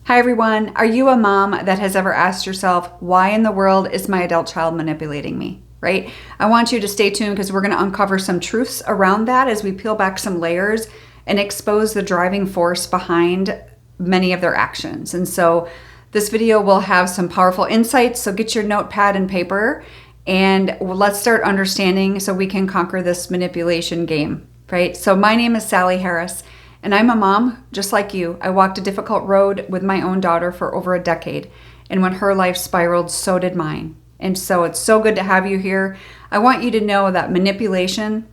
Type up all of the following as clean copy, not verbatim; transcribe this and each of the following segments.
Hi everyone, are you a mom that has ever asked yourself, why in the world is my adult child manipulating me, right? I want you to stay tuned because we're going to uncover some truths around that as we peel back some layers and expose the driving force behind many of their actions. And so this video will have some powerful insights, so get your notepad and paper and let's start understanding so we can conquer this manipulation game, right? So my name is Sally Harris. And I'm a mom, just like you. I walked a difficult road with my own daughter for over a decade. And when her life spiraled, so did mine. And so it's so good to have you here. I want you to know that manipulation,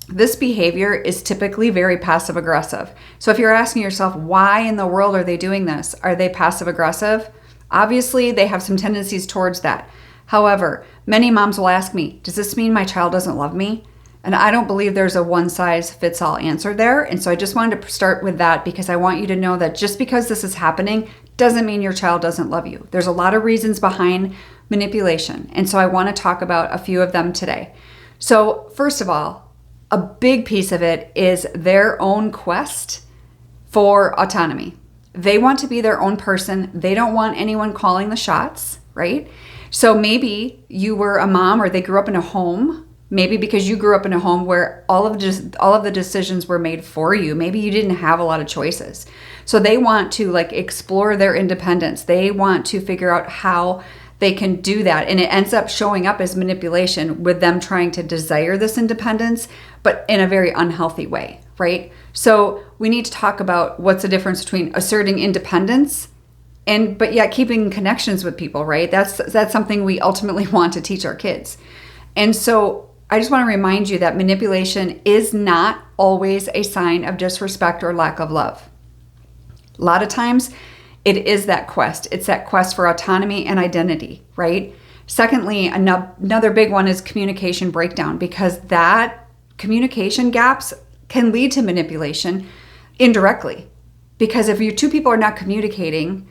this behavior is typically very passive aggressive. So if you're asking yourself, why in the world are they doing this? Are they passive aggressive? Obviously, they have some tendencies towards that. However, many moms will ask me, does this mean my child doesn't love me? And I don't believe there's a one-size-fits-all answer there. And so I just wanted to start with that because I want you to know that just because this is happening doesn't mean your child doesn't love you. There's a lot of reasons behind manipulation. And so I want to talk about a few of them today. So first of all, a big piece of it is their own quest for autonomy. They want to be their own person. They don't want anyone calling the shots, right? So maybe you were a mom or they grew up in a home. Maybe because you grew up in a home where all of the decisions were made for you. Maybe you didn't have a lot of choices. So they want to explore their independence. They want to figure out how they can do that. And it ends up showing up as manipulation with them trying to desire this independence, but in a very unhealthy way, right? So we need to talk about what's the difference between asserting independence but yet keeping connections with people, right? That's something we ultimately want to teach our kids. And so I just want to remind you that manipulation is not always a sign of disrespect or lack of love. A lot of times it is that quest. It's that quest for autonomy and identity, right? Secondly, another big one is communication breakdown, because that communication gaps can lead to manipulation indirectly. Because if you two people are not communicating,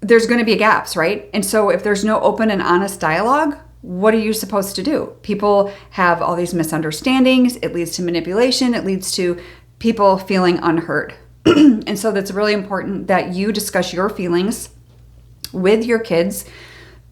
there's going to be gaps, right? And so if there's no open and honest dialogue, what are you supposed to do? People have all these misunderstandings. It leads to manipulation. It leads to people feeling unheard. And so that's really important that you discuss your feelings with your kids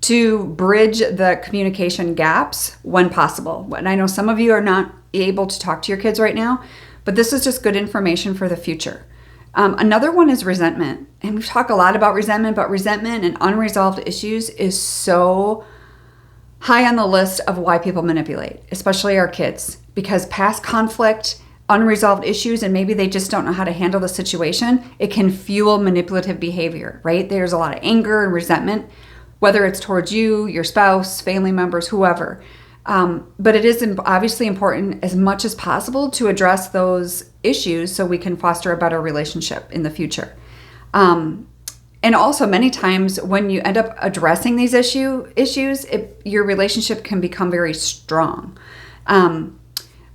to bridge the communication gaps when possible. And I know some of you are not able to talk to your kids right now, but this is just good information for the future. Another one is resentment. And we've talked a lot about resentment, but resentment and unresolved issues is so high on the list of why people manipulate, especially our kids, because past conflict, unresolved issues, and maybe they just don't know how to handle the situation, it can fuel manipulative behavior, right? There's a lot of anger and resentment, whether it's towards you, your spouse, family members, whoever. But it is obviously important as much as possible to address those issues so we can foster a better relationship in the future. And also many times when you end up addressing these issues, your relationship can become very strong.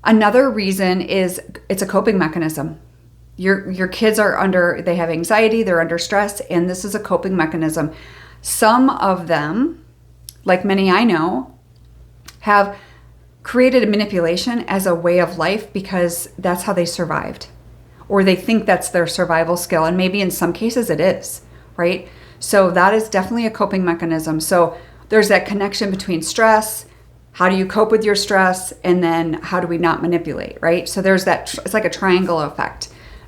Another reason is it's a coping mechanism. Your kids they have anxiety, they're under stress, and this is a coping mechanism. Some of them, like many I know, have created manipulation as a way of life because that's how they survived. Or they think that's their survival skill, and maybe in some cases it is. Right? So that is definitely a coping mechanism. So there's that connection between stress, how do you cope with your stress, and then how do we not manipulate, right? So there's that, it's like a triangle effect.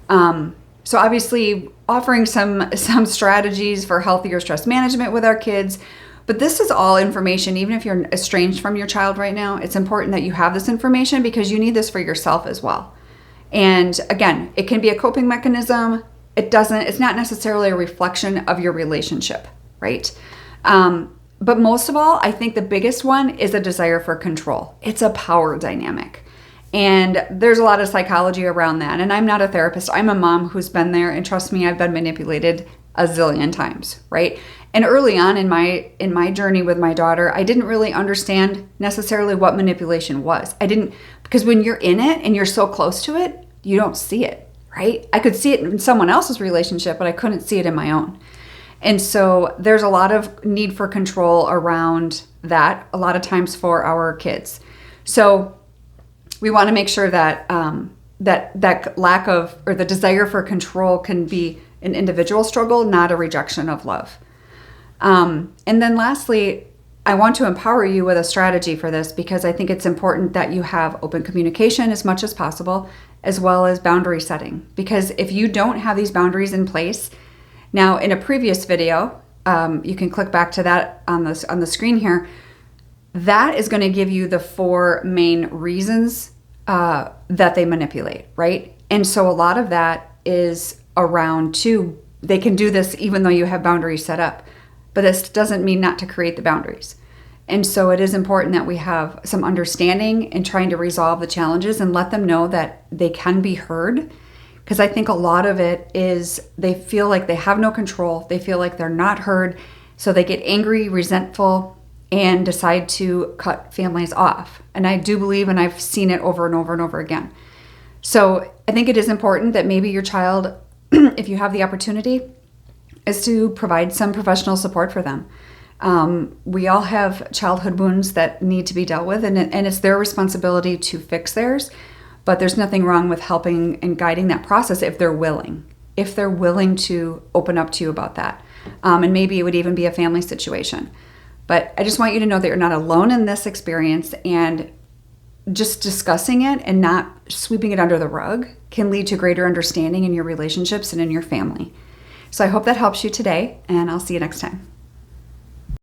So obviously offering some strategies for healthier stress management with our kids, but this is all information, even if you're estranged from your child right now, it's important that you have this information because you need this for yourself as well. And again, it can be a coping mechanism. It's not necessarily a reflection of your relationship, right? But most of all, I think the biggest one is a desire for control. It's a power dynamic. And there's a lot of psychology around that. And I'm not a therapist. I'm a mom who's been there. And trust me, I've been manipulated a zillion times, right? And early on in my journey with my daughter, I didn't really understand necessarily what manipulation was. Because when you're in it and you're so close to it, you don't see it. Right? I could see it in someone else's relationship, but I couldn't see it in my own. And so there's a lot of need for control around that, a lot of times for our kids. So we want to make sure that that lack of, or the desire for control can be an individual struggle, not a rejection of love. And then lastly, I want to empower you with a strategy for this, because I think it's important that you have open communication as much as possible, as well as boundary setting. Because if you don't have these boundaries in place, now in a previous video, you can click back to that on the screen here, that is going to give you the 4 main reasons that they manipulate, right? And so a lot of that is around too, they can do this even though you have boundaries set up, but this doesn't mean not to create the boundaries. And so it is important that we have some understanding in trying to resolve the challenges and let them know that they can be heard. Because I think a lot of it is they feel like they have no control. They feel like they're not heard. So they get angry, resentful, and decide to cut families off. And I do believe, and I've seen it over and over and over again. So I think it is important that maybe your child, if you have the opportunity, is to provide some professional support for them. We all have childhood wounds that need to be dealt with, and it's their responsibility to fix theirs. But there's nothing wrong with helping and guiding that process if they're willing. If they're willing to open up to you about that. And maybe it would even be a family situation. But I just want you to know that you're not alone in this experience, and just discussing it and not sweeping it under the rug can lead to greater understanding in your relationships and in your family. So I hope that helps you today, and I'll see you next time.